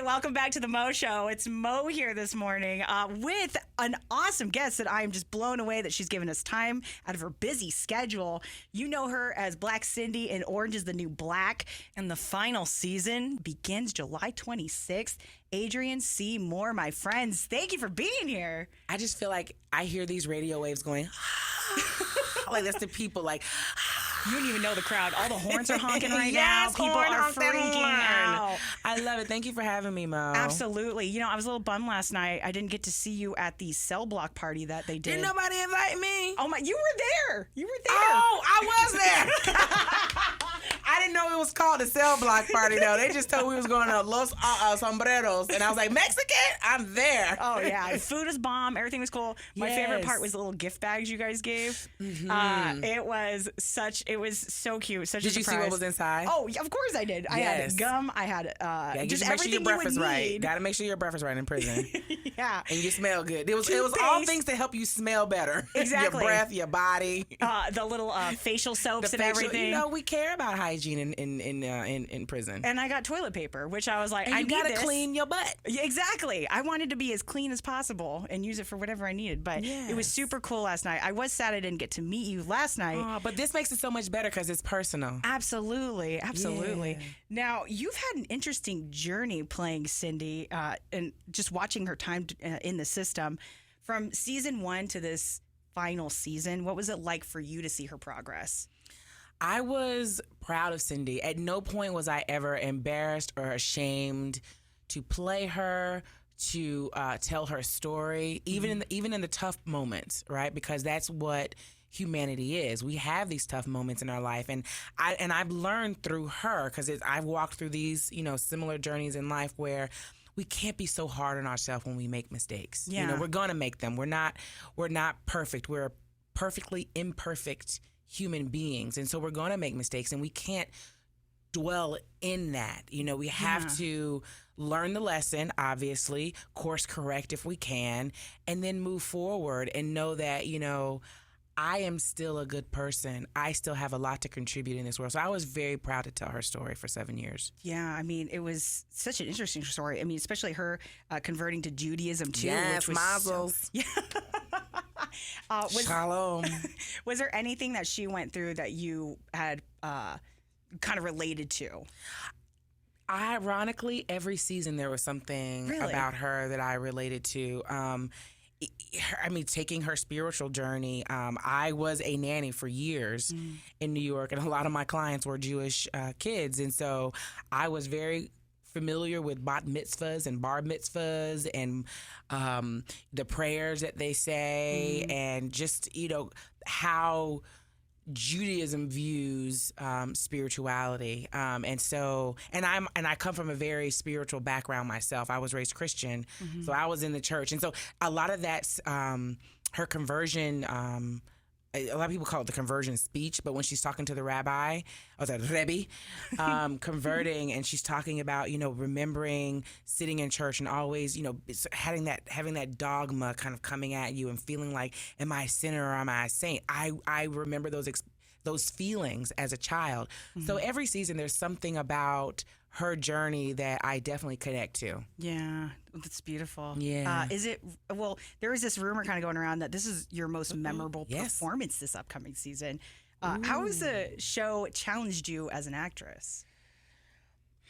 Hey, welcome back to the Mo Show. It's Mo here this morning with an awesome guest that I am just blown away that she's given us time out of her busy schedule. You know her as Black Cindy in Orange is the New Black, and the final season begins July 26th. Adrienne C. Moore, my friends, thank you for being here. I just feel like I hear these radio waves going, like that's the people like, you don't even know the crowd. All the horns are honking right now. Yes, People horn, are honk that freaking horn. out. I love it. Thank you for having me, Mo. Absolutely. You know, I was a little bummed last night. I didn't get to see you at the cell block party that they did. Didn't nobody invite me? Oh my, you were there. You were there. Oh, I was there. I didn't know it was called the cell block party, though. They just told me we was going to Los Sombreros. And I was like, Mexican? I'm there. Oh, yeah. The food was bomb. Everything was cool. My favorite part was the little gift bags you guys gave. Mm-hmm. It was so cute. Such Did a you see surprise. what was inside? Oh, of course I did. I had gum. I had just make sure your everything breath you is would right. need. Got to make sure your breath is right in prison. Yeah. And you smell good. It was all things to help you smell better. Exactly. Your breath, your body. The little facial soaps and everything. You know, we care about hygiene in prison. And I got toilet paper, which I was like, and I you need gotta this. clean your butt. Yeah, exactly. I wanted to be as clean as possible and use it for whatever I needed. But it was super cool last night. I was sad I didn't get to meet you last night. But this makes it so much better because it's personal. Absolutely. Yeah. Now, you've had an interesting journey playing Cindy and just watching her time in the system. From season 1 to this final season, what was it like for you to see her progress? I was proud of Cindy. At no point was I ever embarrassed or ashamed to play her, to tell her story, even in the tough moments, right? Because that's what humanity is. We have these tough moments in our life, and I've learned through her because I've walked through these similar journeys in life where we can't be so hard on ourselves when we make mistakes. Yeah. We're gonna make them. We're not perfect. We're perfectly imperfect human beings, and so we're gonna make mistakes, and we can't dwell in that. We have to learn the lesson, obviously, course correct if we can, and then move forward and know that, I am still a good person. I still have a lot to contribute in this world. So I was very proud to tell her story for 7 years. Yeah, I mean, it was such an interesting story. I mean, especially her converting to Judaism, too. Yes, which was mazzles. Shalom. Was there anything that she went through that you had kind of related to? Ironically, every season there was something about her that I related to. Taking her spiritual journey. I was a nanny for years in New York, and a lot of my clients were Jewish kids. And so I was very familiar with bat mitzvahs and bar mitzvahs and the prayers that they say and just, how Judaism views spirituality, and I come from a very spiritual background myself. I was raised Christian, so I was in the church, and so a lot of that's her conversion. A lot of people call it the conversion speech, but when she's talking to the rabbi or the rebbe, converting, and she's talking about remembering sitting in church and always having that dogma kind of coming at you and feeling like, am I a sinner or am I a saint? I remember those feelings as a child. So every season there's something about her journey that I definitely connect to. Yeah, that's beautiful. Yeah. There is this rumor kind of going around that this is your most memorable performance this upcoming season. How has the show challenged you as an actress?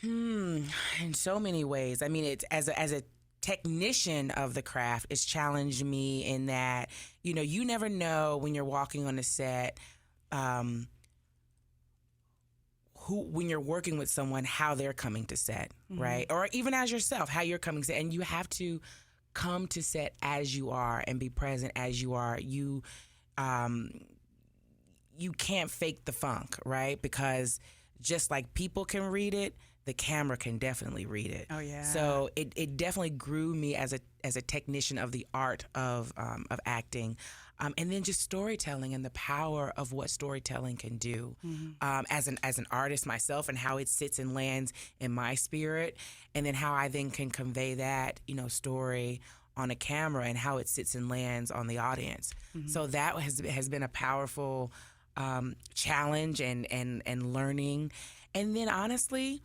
In so many ways. I mean, it's as a technician of the craft, it's challenged me in that, you never know when you're walking on the set, when you're working with someone, how they're coming to set, right? Or even as yourself, how you're coming to set. And you have to come to set as you are and be present as you are. You can't fake the funk, right? Because just like people can read it, the camera can definitely read it. Oh yeah. So it definitely grew me as a technician of the art of acting, and then just storytelling and the power of what storytelling can do. As an artist myself, and how it sits and lands in my spirit, and then how I then can convey that story on a camera and how it sits and lands on the audience. So that has been a powerful challenge and learning, and then honestly,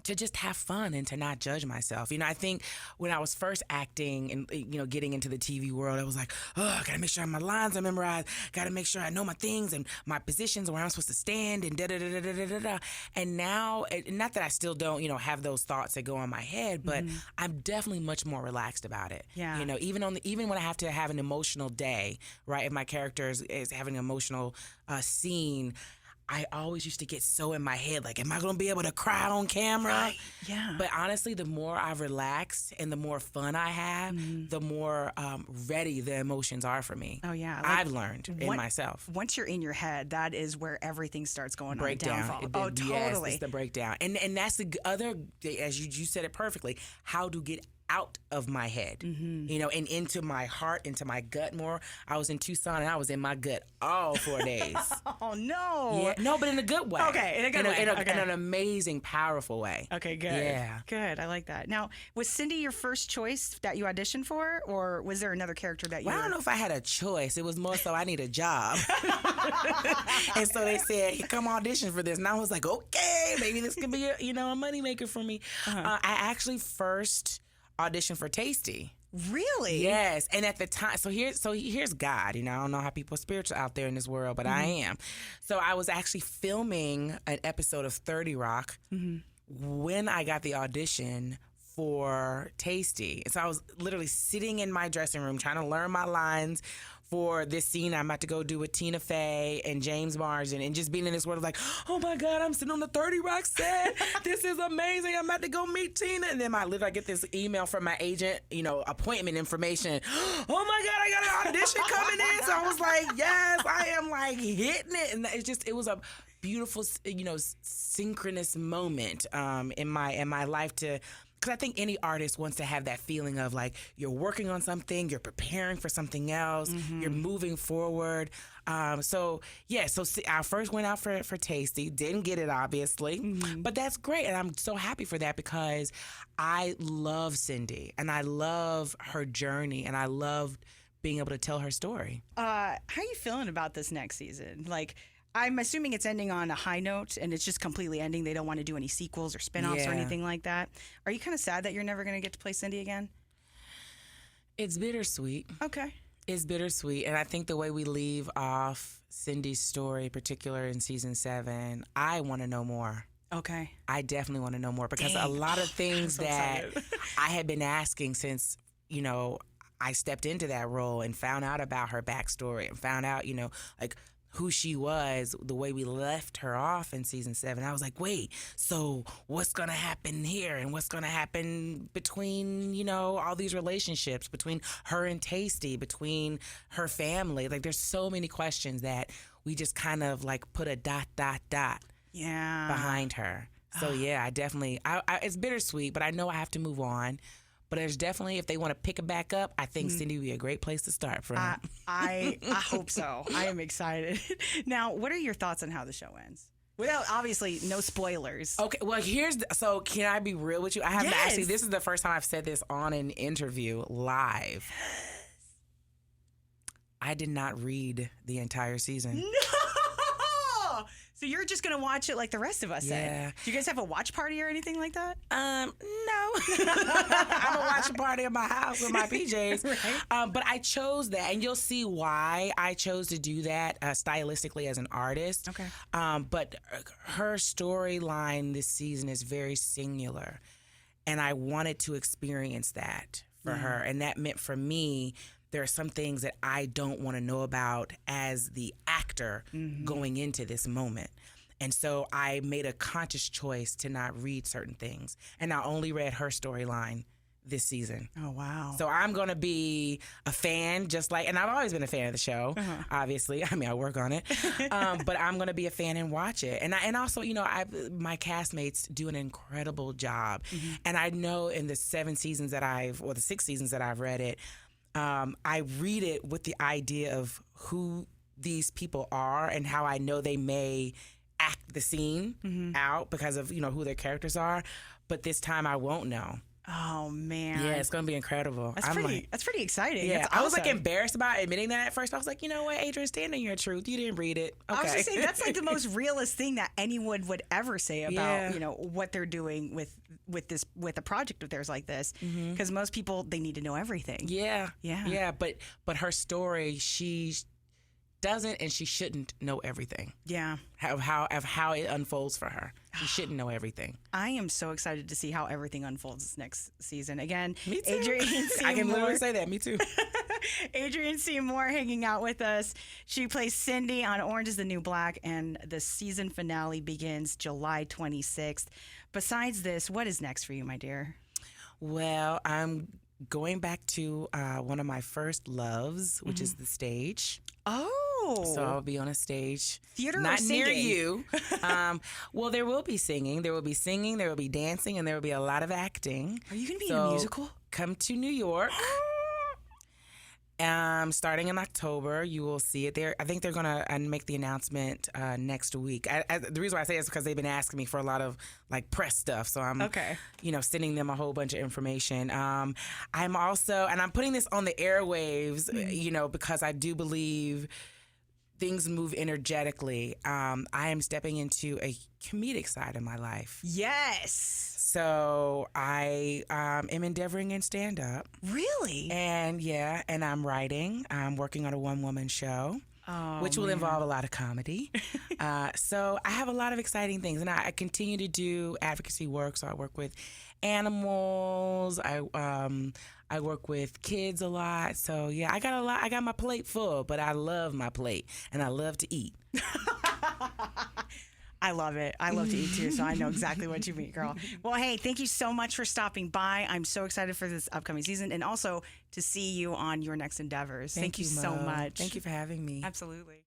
to just have fun and to not judge myself. I think when I was first acting and, getting into the TV world, I was like, oh, I got to make sure my lines are memorized. Got to make sure I know my things and my positions and where I'm supposed to stand and da-da-da-da-da-da-da. And now, not that I still don't, have those thoughts that go in my head, but I'm definitely much more relaxed about it. Yeah. Even when I have to have an emotional day, right? If my character is having an emotional scene, I always used to get so in my head, like, am I going to be able to cry on camera? Right. Yeah. But honestly, the more I've relaxed and the more fun I have, the more ready the emotions are for me. Oh, yeah. I've learned in myself. Once you're in your head, that is where everything starts going breakdown. on. Downfall. Yes, Totally. it's the breakdown. And that's the other, as you said it perfectly, how to get out of my head, and into my heart, into my gut more. I was in Tucson and I was in my gut all 4 days. Oh, no. Yeah, no, but in a good way. Okay, in a good way. In an amazing, powerful way. Okay, good. Yeah. Good. I like that. Now, was Cindy your first choice that you auditioned for, or was there another character that you I don't know if I had a choice. It was more so I need a job. And so they said, hey, come audition for this. And I was like, okay, maybe this could be a moneymaker for me. I actually first audition for Tasty. Really? Yes. And at the time, so here's God. I don't know how people are spiritual out there in this world, but I am. So I was actually filming an episode of 30 Rock when I got the audition for Tasty. And so I was literally sitting in my dressing room trying to learn my lines for this scene I'm about to go do with Tina Fey and James Marsden, and just being in this world of like, oh my God, I'm sitting on the 30 Rock set. This is amazing. I'm about to go meet Tina. And then I get this email from my agent, appointment information. Oh my God, I got an audition coming in. So I was like, yes, I am like hitting it. And it was a beautiful, synchronous moment in my life because I think any artist wants to have that feeling of like you're working on something, you're preparing for something else, you're moving forward. So I first went out for Tasty, didn't get it obviously, but that's great. And I'm so happy for that because I love Cindy and I love her journey and I love being able to tell her story. How are you feeling about this next season? Like, I'm assuming it's ending on a high note and it's just completely ending. They don't want to do any sequels or spinoffs or anything like that. Are you kind of sad that you're never going to get to play Cindy again? It's bittersweet. Okay. It's bittersweet. And I think the way we leave off Cindy's story, particularly in season 7, I want to know more. Okay. I definitely want to know more because a lot of things that I had been asking since, I stepped into that role and found out about her backstory and found out, like who she was, the way we left her off in season 7. I was like, wait, so what's going to happen here? And what's going to happen between, all these relationships, between her and Tasty, between her family? Like, there's so many questions that we just kind of like put a ... behind her. So yeah, I definitely, it's bittersweet, but I know I have to move on. But there's definitely, if they want to pick it back up, I think Cindy would be a great place to start from. I hope so. I am excited. Now, what are your thoughts on how the show ends? Without, obviously, no spoilers. Okay, well, so can I be real with you? I haven't actually, this is the first time I've said this on an interview live. I did not read the entire season. No! So you're just going to watch it like the rest of us then? Do you guys have a watch party or anything like that? No. I have a watch party in my house with my PJs. Right. But I chose that, and you'll see why I chose to do that stylistically as an artist. Okay. But her storyline this season is very singular, and I wanted to experience that for her. And that meant for me, there are some things that I don't want to know about as the actor going into this moment. And so I made a conscious choice to not read certain things. And I only read her storyline this season. Oh, wow. So I'm going to be a fan and I've always been a fan of the show, obviously. I mean, I work on it. But I'm going to be a fan and watch it. And also, my castmates do an incredible job. And I know in the 6 seasons that I've read it, I read it with the idea of who these people are and how I know they may act the scene out because of, who their characters are. But this time I won't know. Oh man. Yeah, it's gonna be incredible. That's pretty exciting. Yeah, That's I was like awesome. embarrassed about admitting that at first. But I was like, you know what, Adrienne, stand on your truth. You didn't read it. Okay. I was just saying that's like the most realist thing that anyone would ever say about what they're doing with a project of theirs like this, because most people, they need to know everything. Yeah. But her story, she doesn't and she shouldn't know everything. Yeah. Of how it unfolds for her. She shouldn't know everything. I am so excited to see how everything unfolds this next season. Again, Me too. Adrienne C. I can literally Moore. say that. Me too. Adrienne C. Moore hanging out with us. She plays Cindy on Orange is the New Black, and the season finale begins July 26th. Besides this, what is next for you, my dear? Well, I'm going back to one of my first loves, which is the stage. Oh. So I'll be on a stage. Theater or not singing? near you. Well, there will be singing. There will be singing. There will be dancing. And there will be a lot of acting. Are you going to be in a musical? Come to New York. Starting in October, you will see it there. I think they're going to make the announcement next week. The reason why I say it is because they've been asking me for a lot of like press stuff. So I'm, sending them a whole bunch of information. I'm also, and I'm putting this on the airwaves, because I do believe things move energetically. I am stepping into a comedic side of my life. Yes. So I am endeavoring in stand-up. Really? And I'm writing. I'm working on a one-woman show, which will involve a lot of comedy. So I have a lot of exciting things. And I continue to do advocacy work. So I work with animals. I work with kids a lot. So, yeah, I got a lot. I got my plate full, but I love my plate, and I love to eat. I love it. I love to eat too, so I know exactly what you mean, girl. Well, hey, thank you so much for stopping by. I'm so excited for this upcoming season and also to see you on your next endeavors. Thank you so Mo. much. Thank you for having me. Absolutely.